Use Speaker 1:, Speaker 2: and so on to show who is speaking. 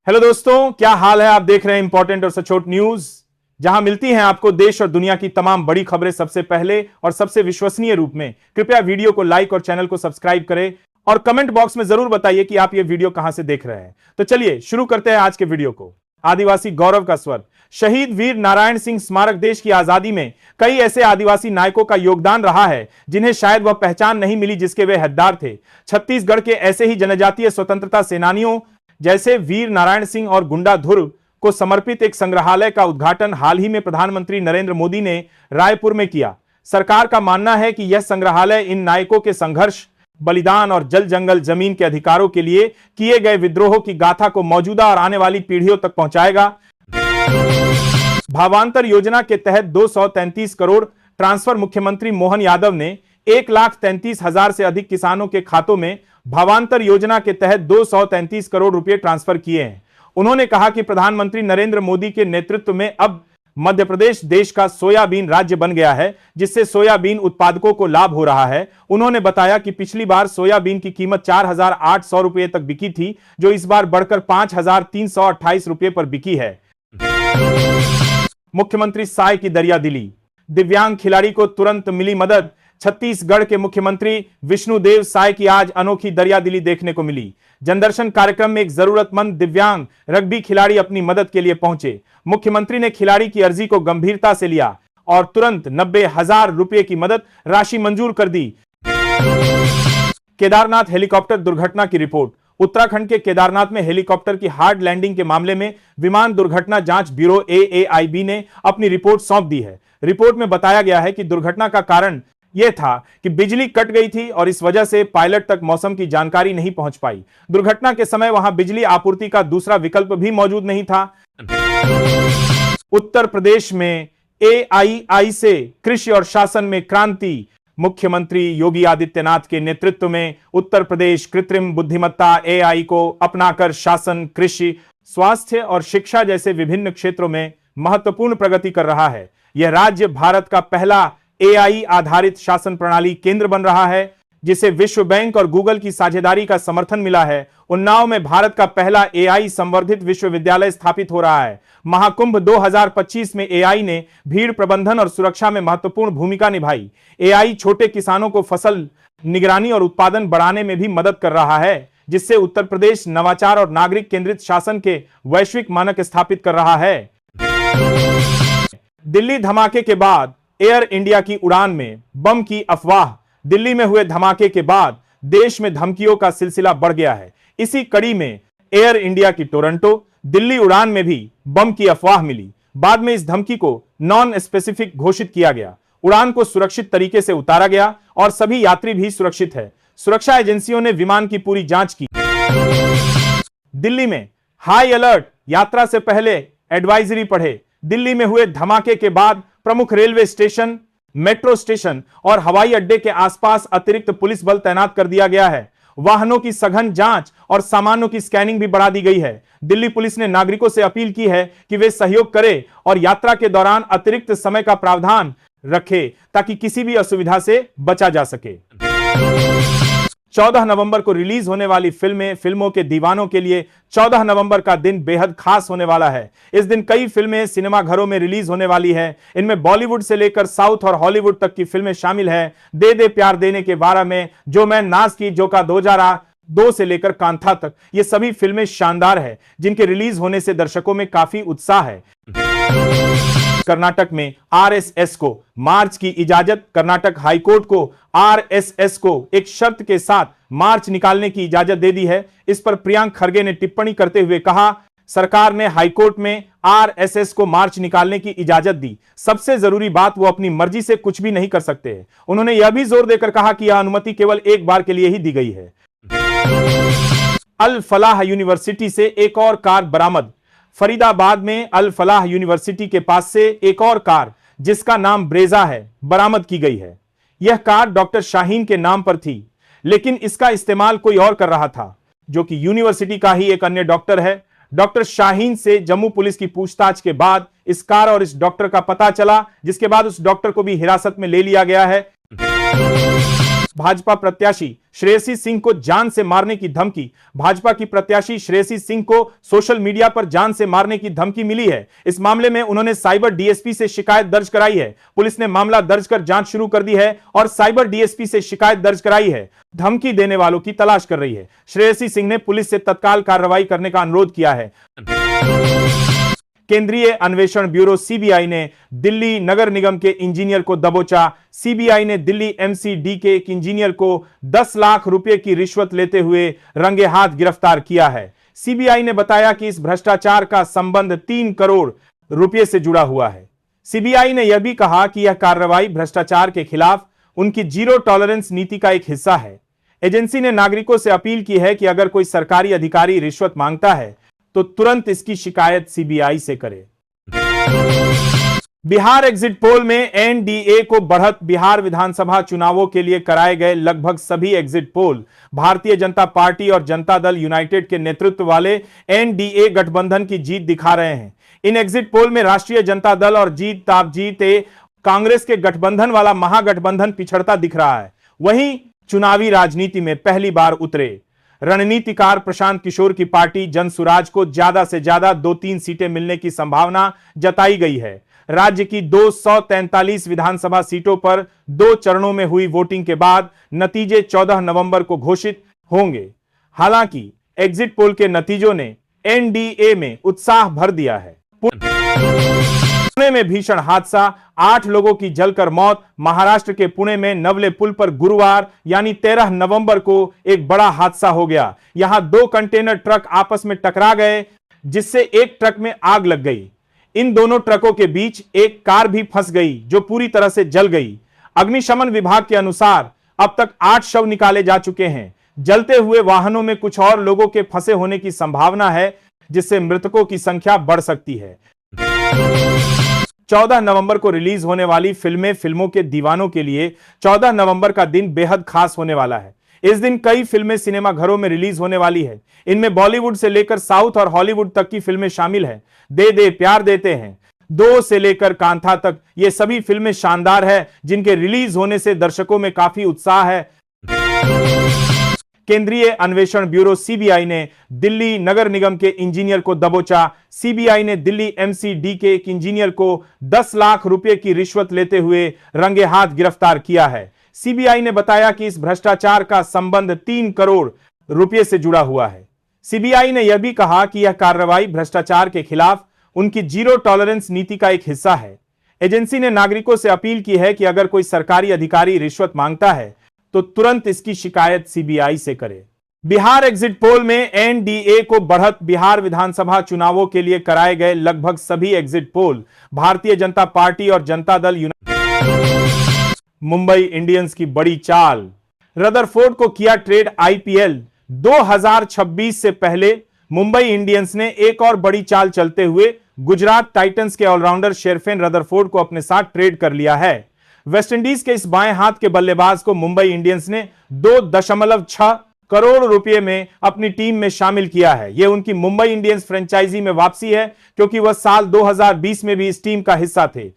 Speaker 1: Hello दोस्तों, क्या हाल है। आप देख रहे हैं इंपॉर्टेंट और सचोट न्यूज, जहां मिलती हैं आपको देश और दुनिया की तमाम बड़ी खबरें सबसे पहले और सबसे विश्वसनीय रूप में। कृपया वीडियो को लाइक और चैनल को सब्सक्राइब करें और कमेंट बॉक्स में जरूर बताइए कि आप ये वीडियो कहां से देख रहे हैं। तो चलिए शुरू करते हैं आज के वीडियो को। आदिवासी गौरव का स्वर। शहीद वीर नारायण सिंह स्मारक देश की आजादी में कई ऐसे आदिवासी नायकों का योगदान रहा है जिन्हें शायद वह पहचान नहीं मिली जिसके वे हकदार थे। छत्तीसगढ़ के ऐसे ही जनजातीय स्वतंत्रता सेनानियों जैसे वीर नारायण सिंह और गुंडा धुर्व को समर्पित एक संग्रहालय का उद्घाटन हाल ही में प्रधानमंत्री नरेंद्र मोदी ने रायपुर में किया। सरकार का मानना है कि यह संग्रहालय इन नायकों के संघर्ष, बलिदान और जल जंगल जमीन के अधिकारों के लिए किए गए विद्रोहों की गाथा को मौजूदा और आने वाली पीढ़ियों तक पहुंचाएगा। भावांतर योजना के तहत 233 करोड़ ट्रांसफर। मुख्यमंत्री मोहन यादव ने 1,33,000 से अधिक किसानों के खातों में भावांतर योजना के तहत 233 करोड़ रुपए ट्रांसफर किए हैं। उन्होंने कहा कि प्रधानमंत्री नरेंद्र मोदी के नेतृत्व में अब मध्य प्रदेश देश का सोयाबीन राज्य बन गया है, जिससे सोयाबीन उत्पादकों को लाभ हो रहा है। उन्होंने बताया कि पिछली बार सोयाबीन की कीमत 4,800 रुपए तक बिकी थी, जो इस बार बढ़कर 5,328 रुपए पर बिकी है। मुख्यमंत्री साय की दरियादिली। दिव्यांग खिलाड़ी को तुरंत मिली मदद। छत्तीसगढ़ के मुख्यमंत्री विष्णुदेव साय की आज अनोखी दरियादिली देखने को मिली। जनदर्शन कार्यक्रम में एक जरूरतमंद दिव्यांग रग्बी खिलाड़ी अपनी मदद के लिए पहुंचे। मुख्यमंत्री ने खिलाड़ी की अर्जी को गंभीरता से लिया और तुरंत 90,000 रुपए की मदद राशि मंजूर कर दी। केदारनाथ हेलीकॉप्टर दुर्घटना की रिपोर्ट। उत्तराखंड के केदारनाथ में हेलीकॉप्टर की हार्ड लैंडिंग के मामले में विमान दुर्घटना जांच ब्यूरो AAIB ने अपनी रिपोर्ट सौंप दी है। रिपोर्ट में बताया गया है कि दुर्घटना का कारण यह था कि बिजली कट गई थी और इस वजह से पायलट तक मौसम की जानकारी नहीं पहुंच पाई। दुर्घटना के समय वहां बिजली आपूर्ति का दूसरा विकल्प भी मौजूद नहीं था। उत्तर प्रदेश में AII से कृषि और शासन में क्रांति। मुख्यमंत्री योगी आदित्यनाथ के नेतृत्व में उत्तर प्रदेश कृत्रिम बुद्धिमत्ता AI को अपनाकर शासन, कृषि, स्वास्थ्य और शिक्षा जैसे विभिन्न क्षेत्रों में महत्वपूर्ण प्रगति कर रहा है। यह राज्य भारत का पहला AI आधारित शासन प्रणाली केंद्र बन रहा है, जिसे विश्व बैंक और गूगल की साझेदारी का समर्थन मिला है। उन्नाव में भारत का पहला AI संवर्धित विश्वविद्यालय स्थापित हो रहा है। महाकुंभ 2025 में AI ने भीड़ प्रबंधन और सुरक्षा में महत्वपूर्ण भूमिका निभाई। AI छोटे किसानों को फसल निगरानी और उत्पादन बढ़ाने में भी मदद कर रहा है, जिससे उत्तर प्रदेश नवाचार और नागरिक केंद्रित शासन के वैश्विक मानक स्थापित कर रहा है। दिल्ली धमाके के बाद एयर इंडिया की उड़ान में बम की अफवाह। दिल्ली में हुए धमाके के बाद देश में धमकियों का सिलसिला बढ़ गया है। इसी कड़ी में एयर इंडिया की टोरंटो दिल्ली उड़ान में भी बम की अफवाह मिली। बाद में इस धमकी को नॉन स्पेसिफिक घोषित किया गया। उड़ान को सुरक्षित तरीके से उतारा गया और सभी यात्री भी सुरक्षित है। सुरक्षा एजेंसियों ने विमान की पूरी जांच की। दिल्ली में हाई अलर्ट, यात्रा से पहले एडवाइजरी पढ़े। दिल्ली में हुए धमाके के बाद प्रमुख रेलवे स्टेशन, मेट्रो स्टेशन और हवाई अड्डे के आसपास अतिरिक्त पुलिस बल तैनात कर दिया गया है। वाहनों की सघन जांच और सामानों की स्कैनिंग भी बढ़ा दी गई है। दिल्ली पुलिस ने नागरिकों से अपील की है कि वे सहयोग करें और यात्रा के दौरान अतिरिक्त समय का प्रावधान रखें ताकि किसी भी असुविधा से बचा जा सके। 14 नवंबर को रिलीज होने वाली फिल्मों के दीवानों के लिए 14 नवंबर का दिन बेहद खास होने वाला है। इस दिन कई फिल्में सिनेमाघरों में रिलीज होने वाली है। इनमें बॉलीवुड से लेकर साउथ और हॉलीवुड तक की फिल्में शामिल है। दे दे प्यार देने के बारे में, जो मैं नाज की, जो का 2002 से लेकर कांथा तक, ये सभी फिल्में शानदार है, जिनके रिलीज होने से दर्शकों में काफी उत्साह है। कर्नाटक में RSS को मार्च की इजाजत। कर्नाटक हाईकोर्ट को RSS को एक शर्त के साथ मार्च निकालने की इजाजत दे दी है। इस पर प्रियंक खरगे ने टिप्पणी करते हुए कहा, सरकार ने हाईकोर्ट में RSS को मार्च निकालने की इजाजत दी। सबसे जरूरी बात, वो अपनी मर्जी से कुछ भी नहीं कर सकते हैं। उन्होंने यह भी जोर देकर कहा कि यह अनुमति केवल एक बार के लिए ही दी गई है। अल फलाह यूनिवर्सिटी से एक और कार बरामद। फरीदाबाद में अल फलाह यूनिवर्सिटी के पास से एक और कार, जिसका नाम ब्रेजा है, बरामद की गई है। यह कार डॉक्टर शाहीन के नाम पर थी, लेकिन इसका इस्तेमाल कोई और कर रहा था, जो कि यूनिवर्सिटी का ही एक अन्य डॉक्टर है। डॉक्टर शाहीन से जम्मू पुलिस की पूछताछ के बाद इस कार और इस डॉक्टर का पता चला, जिसके बाद उस डॉक्टर को भी हिरासत में ले लिया गया है। भाजपा प्रत्याशी श्रेयसी सिंह को जान से मारने की धमकी। भाजपा की प्रत्याशी श्रेयसी सिंह को सोशल मीडिया पर जान से मारने की धमकी मिली है। इस मामले में उन्होंने साइबर डीएसपी से शिकायत दर्ज कराई है। पुलिस ने मामला दर्ज कर जांच शुरू कर दी है और साइबर डीएसपी से शिकायत दर्ज कराई है। धमकी देने वालों की तलाश कर रही है। श्रेयसी सिंह ने पुलिस से तत्काल कार्रवाई करने का अनुरोध किया है। केंद्रीय अन्वेषण ब्यूरो सीबीआई ने दिल्ली नगर निगम के इंजीनियर को दबोचा। सीबीआई ने दिल्ली एमसीडी के एक इंजीनियर को 10 लाख रुपए की रिश्वत लेते हुए रंगे हाथ गिरफ्तार किया है। सीबीआई ने बताया कि इस भ्रष्टाचार का संबंध 3 करोड़ रुपए से जुड़ा हुआ है। सीबीआई ने यह भी कहा कि यह कार्रवाई भ्रष्टाचार के खिलाफ उनकी जीरो टॉलरेंस नीति का एक हिस्सा है। एजेंसी ने नागरिकों से अपील की है कि अगर कोई सरकारी अधिकारी रिश्वत मांगता है तो तुरंत इसकी शिकायत सीबीआई से करे। बिहार एग्जिट पोल में एनडीए को बढ़त। बिहार विधानसभा चुनावों के लिए कराए गए लगभग सभी exit poll Bharatiya Janata party और जनता दल यूनाइटेड के नेतृत्व वाले एनडीए गठबंधन की जीत दिखा रहे हैं। इन एग्जिट पोल में राष्ट्रीय जनता दल और जीत ताप जीते कांग्रेस के गठबंधन वाला महागठबंधन पिछड़ता दिख रहा है। वहीं चुनावी राजनीति में पहली बार उतरे रणनीतिकार प्रशांत किशोर की पार्टी जनसुराज को ज्यादा से ज्यादा 2-3 सीटें मिलने की संभावना जताई गई है। राज्य की 243 विधानसभा सीटों पर 2 चरणों में हुई वोटिंग के बाद नतीजे 14 नवंबर को घोषित होंगे। हालांकि एग्जिट पोल के नतीजों ने एनडीए में उत्साह भर दिया है। पुणे में भीषण हादसा, 8 लोगों की जलकर मौत। महाराष्ट्र के पुणे में नवले पुल पर गुरुवार यानी 13 नवंबर को एक बड़ा हादसा हो गया। यहां 2 कंटेनर ट्रक आपस में टकरा गए जिससे एक ट्रक में आग लग गई। इन दोनों ट्रकों के बीच एक कार भी फंस गई जो पूरी तरह से जल गई। अग्निशमन विभाग के अनुसार अब तक 8 शव निकाले जा चुके हैं। जलते हुए वाहनों में कुछ और लोगों के फंसे होने की संभावना है जिससे मृतकों की संख्या बढ़ सकती है। 14 नवंबर को रिलीज होने वाली फिल्मों के दीवानों के लिए 14 नवंबर का दिन बेहद खास होने वाला है। इस दिन कई फिल्में सिनेमा घरों में रिलीज होने वाली है। इनमें बॉलीवुड से लेकर साउथ और हॉलीवुड तक की फिल्में शामिल हैं। दे दे प्यार देते हैं, 2 से लेकर कांथा तक ये सभी फिल्में शानदार है जिनके रिलीज होने से दर्शकों में काफी उत्साह है। केंद्रीय अन्वेषण ब्यूरो सीबीआई ने दिल्ली नगर निगम के इंजीनियर को दबोचा। सीबीआई ने दिल्ली एमसीडी के एक इंजीनियर को 10 लाख रुपए की रिश्वत लेते हुए रंगे हाथ गिरफ्तार किया है। सीबीआई ने बताया कि इस भ्रष्टाचार का संबंध 3 करोड़ रुपए से जुड़ा हुआ है। सीबीआई ने यह भी कहा कि यह कार्रवाई भ्रष्टाचार के खिलाफ उनकी जीरो टॉलरेंस नीति का एक हिस्सा है। एजेंसी ने नागरिकों से अपील की है कि अगर कोई सरकारी अधिकारी रिश्वत मांगता है तो तुरंत इसकी शिकायत सीबीआई से करे। बिहार एग्जिट पोल में एनडीए को बढ़त। बिहार विधानसभा चुनावों के लिए कराए गए लगभग सभी exit poll Bharatiya Janata party और जनता दल यूनाइटेड। मुंबई इंडियंस की बड़ी चाल, रदरफोर्ड को किया ट्रेड। आईपीएल 2026 से पहले मुंबई इंडियंस ने एक और बड़ी चाल चलते हुए गुजरात टाइटंस के ऑलराउंडर शेरफेन रदरफोर्ड को अपने साथ ट्रेड कर लिया है। वेस्टइंडीज के इस बाएं हाथ के बल्लेबाज को मुंबई इंडियंस ने 2.6 करोड़ रुपए में अपनी टीम में शामिल किया है। यह उनकी मुंबई इंडियंस फ्रेंचाइजी में वापसी है क्योंकि वह साल 2020 में भी इस टीम का हिस्सा थे।